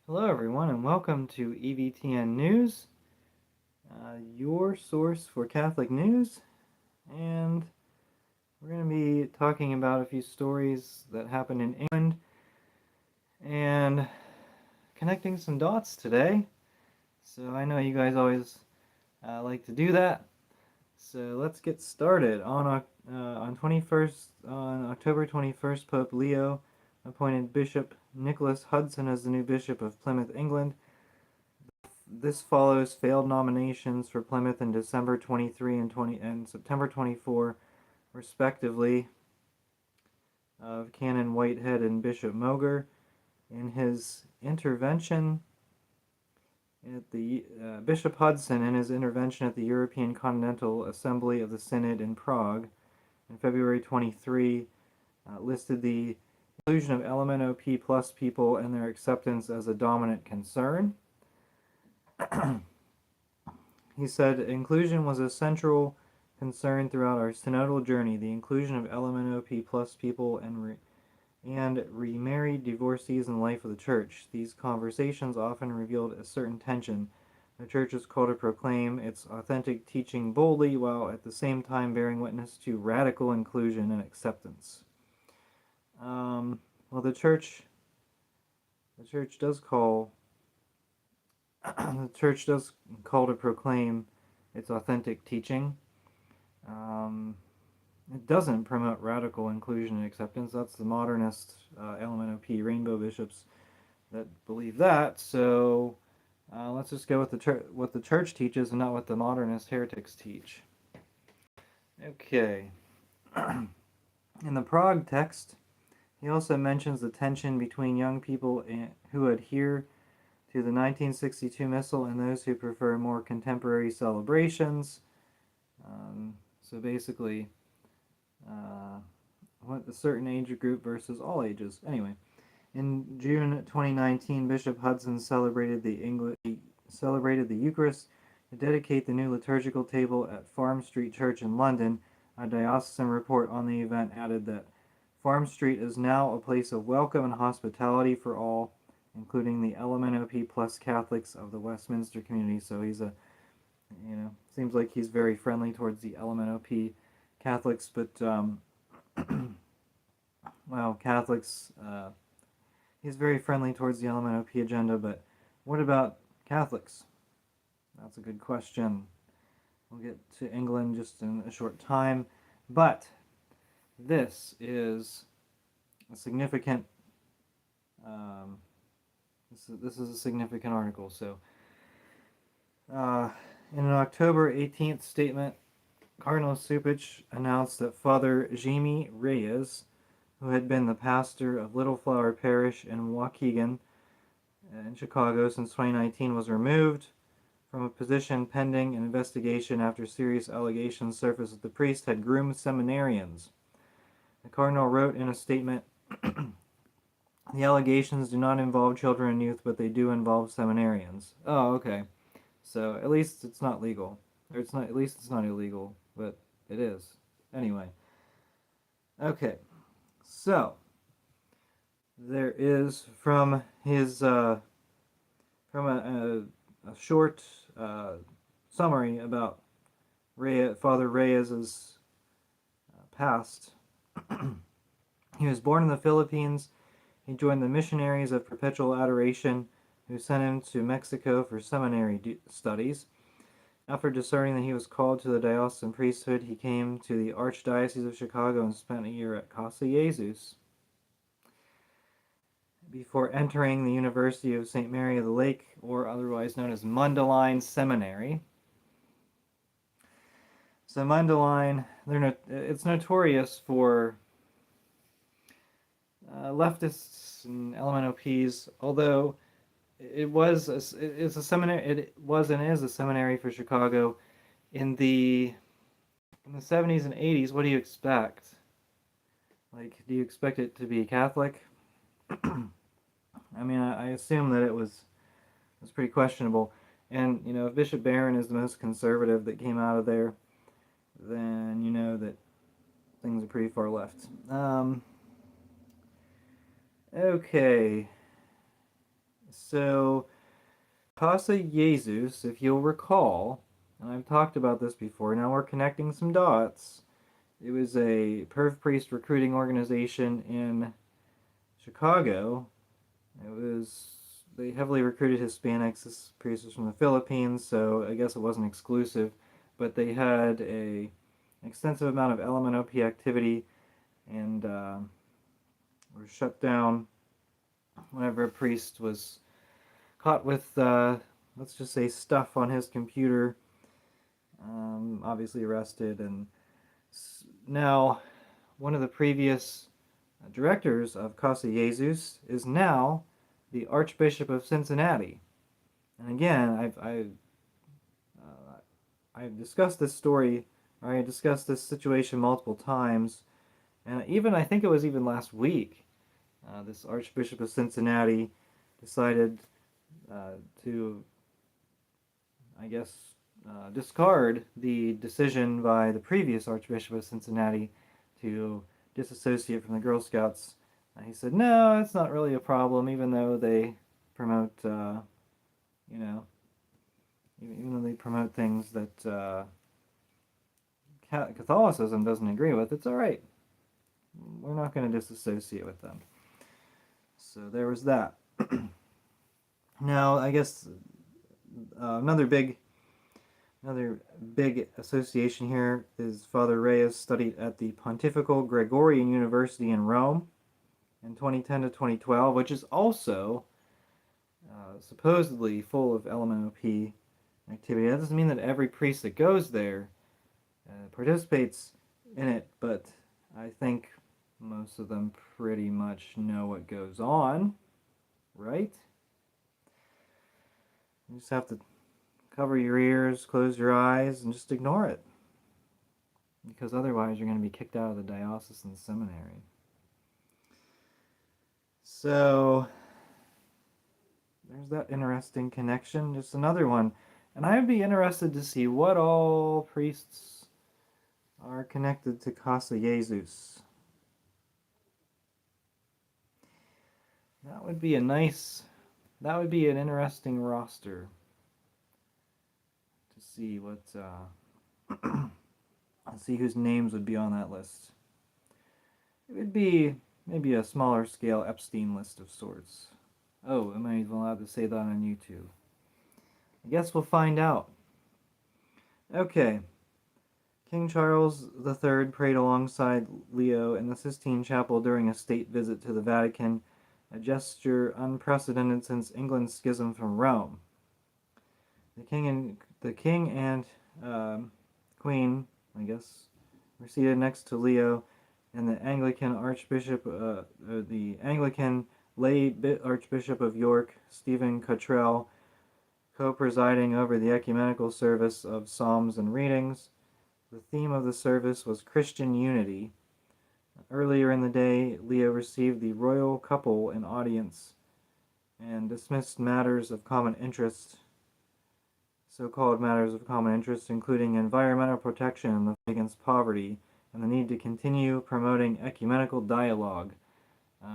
Hello, everyone, and welcome to EVTN News, your source for Catholic news. And we're going to be talking about a few stories that happened in England and connecting some dots today. So I know you guys always like to do that. So let's get started. On October 21st, Pope Leo appointed Bishop Nicholas Hudson as the new Bishop of Plymouth, England. This follows failed nominations for Plymouth in December 23 and September 24, respectively, of Canon Whitehead and Bishop Moger. In his intervention at the Bishop Hudson, in his intervention at the European Continental Assembly of the Synod in Prague in February 23, listed the inclusion of LMNOP plus people and their acceptance as a dominant concern. He said inclusion was a central concern throughout our synodal journey. The inclusion of LMNOP plus people and remarried divorcees in the life of the Church. These conversations often revealed a certain tension. The Church is called to proclaim its authentic teaching boldly while at the same time bearing witness to radical inclusion and acceptance. Well, the Church does call the Church does call to proclaim its authentic teaching. It doesn't promote radical inclusion and acceptance. That's the modernist LMNOP rainbow bishops that believe that. So let's just go with what the Church teaches and not what the modernist heretics teach. Okay. In the Prague text, he also mentions the tension between young people who adhere to the 1962 Missal and those who prefer more contemporary celebrations. So basically, what a certain age group versus all ages. Anyway, in June 2019, Bishop Hudson celebrated the Eucharist to dedicate the new liturgical table at Farm Street Church in London. A diocesan report on the event added that Farm Street is now a place of welcome and hospitality for all, including the LMNOP plus Catholics of the Westminster community. So he's seems like he's very friendly towards the LMNOP Catholics, but well, Catholics, he's very friendly towards the LMNOP agenda, but what about Catholics? That's a good question. We'll get to England just in a short time, but this is a significant this is a significant article. So in an October 18th statement, Cardinal Supich announced that Father Jaime Reyes, who had been the pastor of Little Flower Parish in Waukegan in Chicago since 2019, was removed from a position pending an investigation after serious allegations surfaced that the priest had groomed seminarians. The Cardinal wrote in a statement, the allegations do not involve children and youth, but they do involve seminarians. Oh, okay. So at least it's not legal. Or it's not, at least it's not illegal, but it is. Anyway. Okay. So there is from his from a short summary about Father Reyes's past. He was born in the Philippines. He joined the Missionaries of Perpetual Adoration, who sent him to Mexico for seminary studies. After discerning that he was called to the diocesan priesthood, he came to the Archdiocese of Chicago and spent a year at Casa Jesus before entering the University of St. Mary of the Lake, or otherwise known as Mundelein Seminary. So Mundelein, it's notorious for leftists and LMNOPs, although it's a seminary. It was and is a seminary for Chicago. In the 70s and 80s, what do you expect? Like, do you expect it to be Catholic? I mean, I assume that it was pretty questionable. And if Bishop Barron is the most conservative that came out of there, then you know that things are pretty far left. Okay. So, Casa Jesus, if you'll recall, and I've talked about this before, now we're connecting some dots. It was a perv priest recruiting organization in Chicago. They heavily recruited Hispanics. This priest was from the Philippines, so I guess it wasn't exclusive, but they had a extensive amount of LMNOP activity and were shut down whenever a priest was caught with, let's just say, stuff on his computer. Obviously arrested, and now one of the previous directors of Casa Jesus is now the Archbishop of Cincinnati. And again, I've discussed this story, or I discussed this situation multiple times, and I think it was even last week, this Archbishop of Cincinnati decided to, I guess, discard the decision by the previous Archbishop of Cincinnati to disassociate from the Girl Scouts. He said, no, it's not really a problem, even though they promote, even though they promote things that Catholicism doesn't agree with, it's all right. We're not going to disassociate with them. So there was that. Now, I guess another big association here is Father Reyes studied at the Pontifical Gregorian University in Rome in 2010 to 2012, which is also supposedly full of LMNOP activity. That doesn't mean that every priest that goes there participates in it, but I think most of them pretty much know what goes on, right? You just have to cover your ears, close your eyes, and just ignore it. Because otherwise you're going to be kicked out of the diocesan seminary. So, there's that interesting connection. Just another one. And I would be interested to see what all priests are connected to Casa Jesus. That would be an interesting roster to see what, see whose names would be on that list. It would be maybe a smaller scale Epstein list of sorts. Oh, am I even allowed to say that on YouTube? I guess we'll find out. Okay. King Charles III prayed alongside Leo in the Sistine Chapel during a state visit to the Vatican, a gesture unprecedented since England's schism from Rome. The king and queen, I guess, were seated next to Leo, and the Anglican lay Archbishop of York, Stephen Cottrell, co-presiding over the ecumenical service of psalms and readings. The theme of the service was Christian unity. Earlier in the day, Leo received the royal couple in audience and dismissed matters of common interest, so-called matters of common interest, including environmental protection and the fight against poverty, and the need to continue promoting ecumenical dialogue.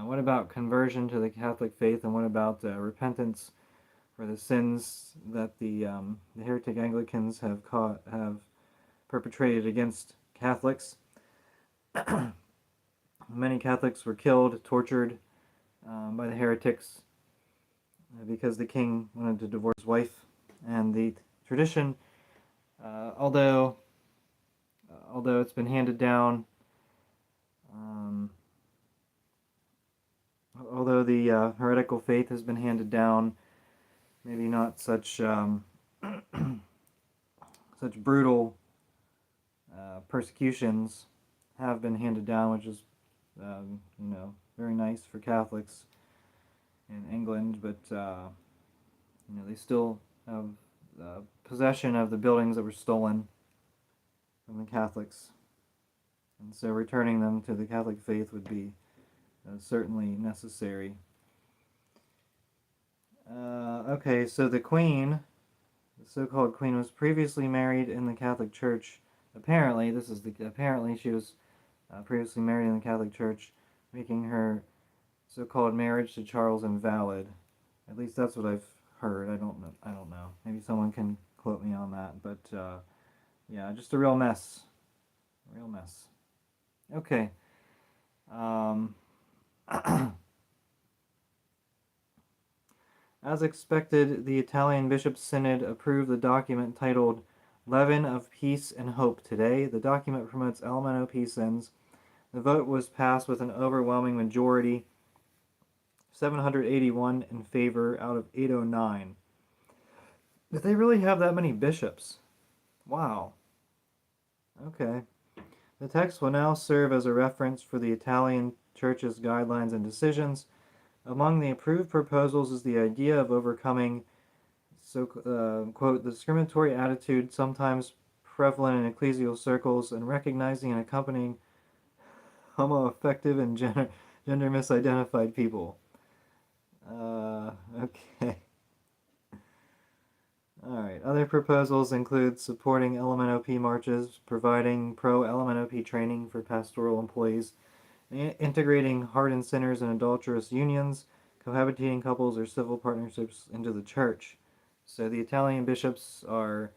What about conversion to the Catholic faith, and what about repentance for the sins that the heretic Anglicans have perpetrated against Catholics? Many Catholics were killed, tortured by the heretics because the king wanted to divorce his wife, and the tradition, although it's been handed down, although the heretical faith has been handed down, maybe not such such brutal persecutions have been handed down, which is very nice for Catholics in England, but they still have possession of the buildings that were stolen from the Catholics, and so returning them to the Catholic faith would be certainly necessary. Okay, so the so-called queen, was previously married in the Catholic Church. Apparently she was previously married in the Catholic Church, making her so-called marriage to Charles invalid. At least that's what I've heard. I don't know. Maybe someone can quote me on that. But yeah, just a real mess. Real mess. Okay. Um, as expected, the Italian Bishops' Synod approved the document titled Leaven of Peace and Hope today. The document promotes LMNOP sins. The vote was passed with an overwhelming majority, 781 in favor out of 809. Did they really have that many bishops? Wow. Okay. The text will now serve as a reference for the Italian Church's guidelines and decisions. Among the approved proposals is the idea of overcoming, quote, the discriminatory attitude sometimes prevalent in ecclesial circles and recognizing and accompanying homoaffective and gender misidentified people. Okay. Alright, other proposals include supporting LMNOP marches, providing pro-LMNOP training for pastoral employees, integrating hardened sinners and adulterous unions, cohabitating couples or civil partnerships into the church. So the Italian bishops are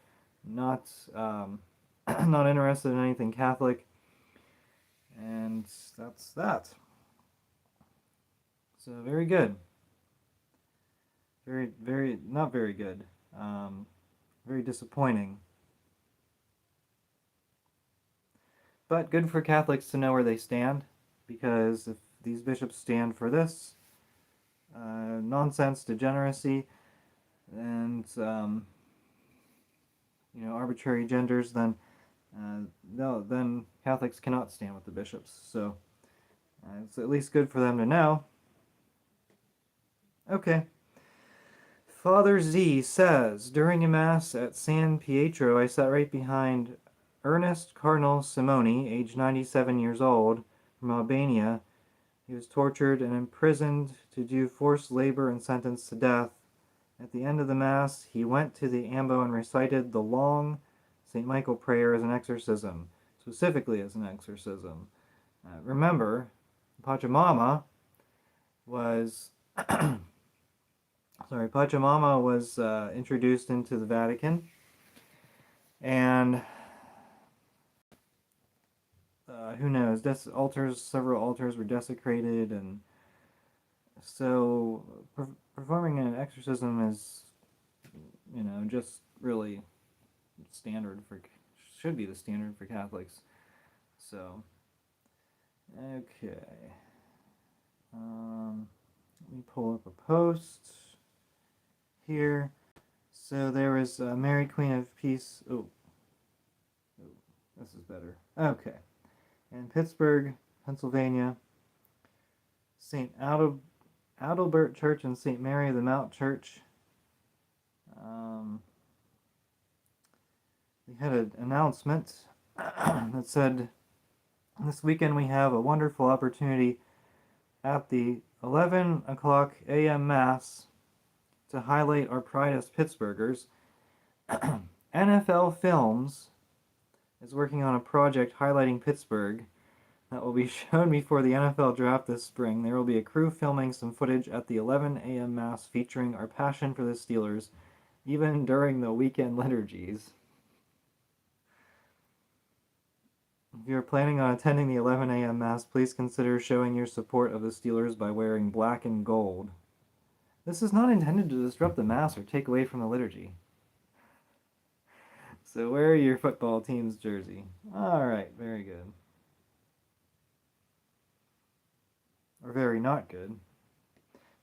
not not interested in anything Catholic, and that's that. So very good. Very not very good. Very disappointing. But good for Catholics to know where they stand, because if these bishops stand for this nonsense, degeneracy, and arbitrary genders, then then Catholics cannot stand with the bishops. So it's at least good for them to know. Okay. Father Z says, during a mass at San Pietro, I sat right behind Ernest Cardinal Simoni, age 97 years old, from Albania. He was tortured and imprisoned to do forced labor and sentenced to death. At the end of the Mass, he went to the ambo and recited the long St. Michael prayer as an exorcism, specifically as an exorcism. Remember, Pachamama was introduced into the Vatican, and who knows, several altars were desecrated, and so performing an exorcism is, just really should be the standard for Catholics. So, okay. Let me pull up a post here. So there was Mary Queen of Peace. Oh, this is better. Okay. In Pittsburgh, Pennsylvania, St. Adalbert Church and St. Mary of the Mount Church. They had an announcement that said, this weekend we have a wonderful opportunity at the 11 o'clock a.m. Mass to highlight our pride as Pittsburghers. NFL Films is working on a project highlighting Pittsburgh that will be shown before the NFL draft this spring. There will be a crew filming some footage at the 11 a.m. Mass featuring our passion for the Steelers, even during the weekend liturgies. If you're planning on attending the 11 a.m. Mass, please consider showing your support of the Steelers by wearing black and gold. This is not intended to disrupt the Mass or take away from the liturgy. So wear your football team's jersey. Alright, very good. Or very not good.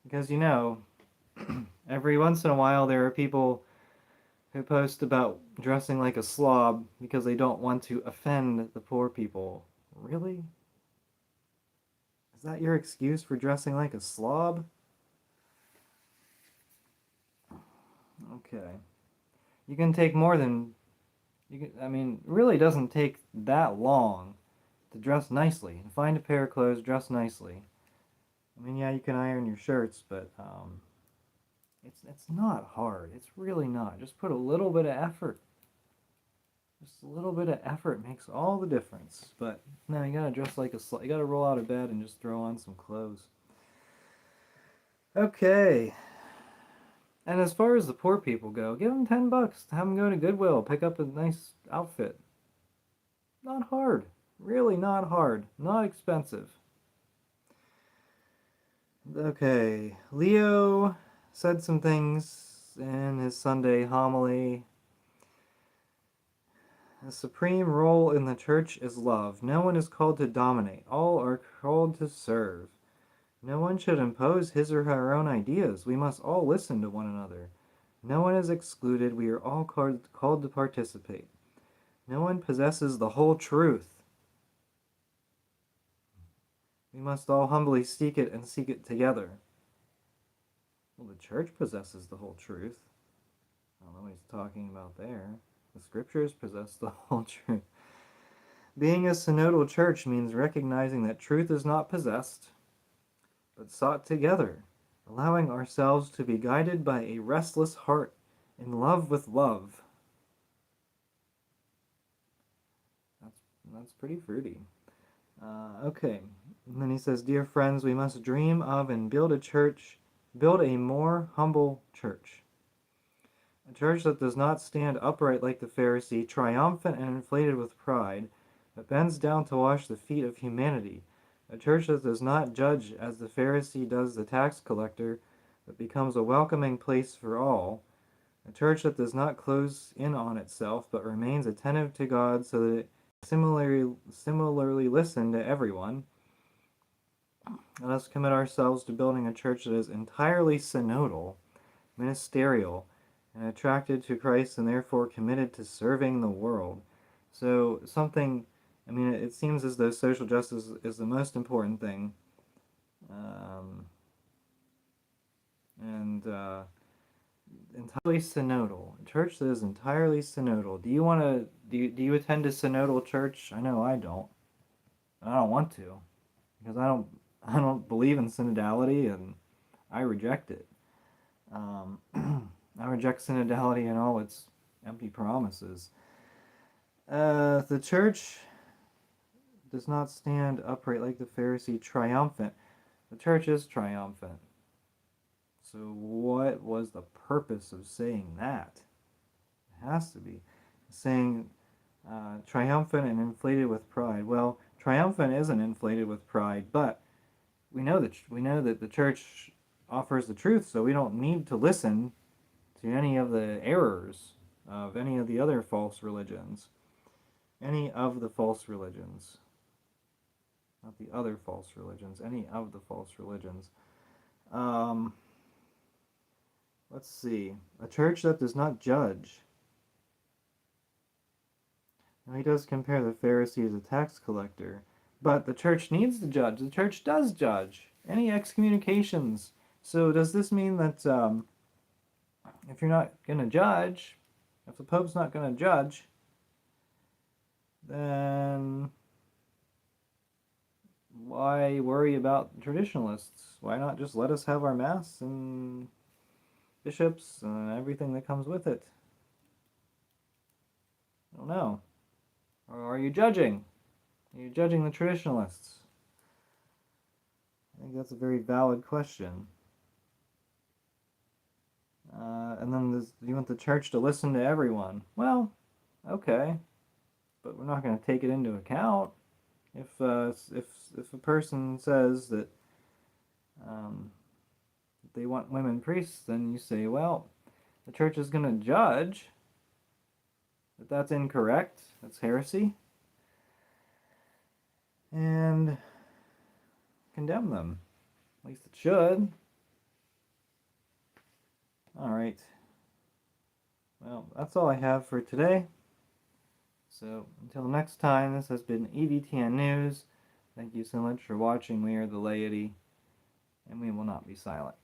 Because, every once in a while there are people who post about dressing like a slob because they don't want to offend the poor people. Really? Is that your excuse for dressing like a slob? Okay. You can take more than... it really doesn't take that long to dress nicely. Find a pair of clothes, dress nicely. Yeah, you can iron your shirts, but it's not hard. It's really not. Just put a little bit of effort. Just a little bit of effort makes all the difference. But no, you gotta dress like you gotta roll out of bed and just throw on some clothes. Okay. And as far as the poor people go, give them $10. Have them go to Goodwill, pick up a nice outfit. Not hard. Really not hard. Not expensive. Okay, Leo said some things in his Sunday homily. The supreme role in the church is love. No one is called to dominate. All are called to serve. No one should impose his or her own ideas. We must all listen to one another. No one is excluded. We are all called to participate. No one possesses the whole truth. We must all humbly seek it and seek it together. Well, the church possesses the whole truth. I don't know what he's talking about there. The scriptures possess the whole truth. Being a synodal church means recognizing that truth is not possessed, but sought together, allowing ourselves to be guided by a restless heart in love with love. That's pretty fruity. Okay. And then he says, dear friends, we must dream of and build a more humble church. A church that does not stand upright like the Pharisee, triumphant and inflated with pride, but bends down to wash the feet of humanity. A church that does not judge as the Pharisee does the tax collector, but becomes a welcoming place for all. A church that does not close in on itself, but remains attentive to God so that it similarly listen to everyone. Let us commit ourselves to building a church that is entirely synodal, ministerial, and attracted to Christ, and therefore committed to serving the world. So something, I mean, it seems as though social justice is the most important thing. Entirely synodal. A church that is entirely synodal. Do you attend a synodal church? I know I don't. I don't want to, because I don't believe in synodality, and I reject it. I reject synodality and all its empty promises. The church does not stand upright like the Pharisee, triumphant. The church is triumphant. So what was the purpose of saying that? It has to be saying triumphant and inflated with pride. Well, triumphant isn't inflated with pride, but we know that the church offers the truth, so we don't need to listen to any of the errors of any of the other false religions. Any of the false religions. Not the other false religions, any of the false religions. Let's see. A church that does not judge. Now he does compare the Pharisee as a tax collector, but the church needs to judge. The church does judge. Any excommunications. So does this mean that if you're not going to judge, if the Pope's not going to judge, then why worry about traditionalists? Why not just let us have our Mass and bishops and everything that comes with it? I don't know. Or are you judging? Are you judging the traditionalists? I think that's a very valid question. And then you want the church to listen to everyone. Well, okay, but we're not going to take it into account. If a person says that they want women priests, then you say, well, the church is going to judge that that's incorrect, that's heresy, and condemn them. At least it should. Alright. Well, that's all I have for today. So, until next time, this has been EVTN News. Thank you so much for watching. We are the laity, and we will not be silent.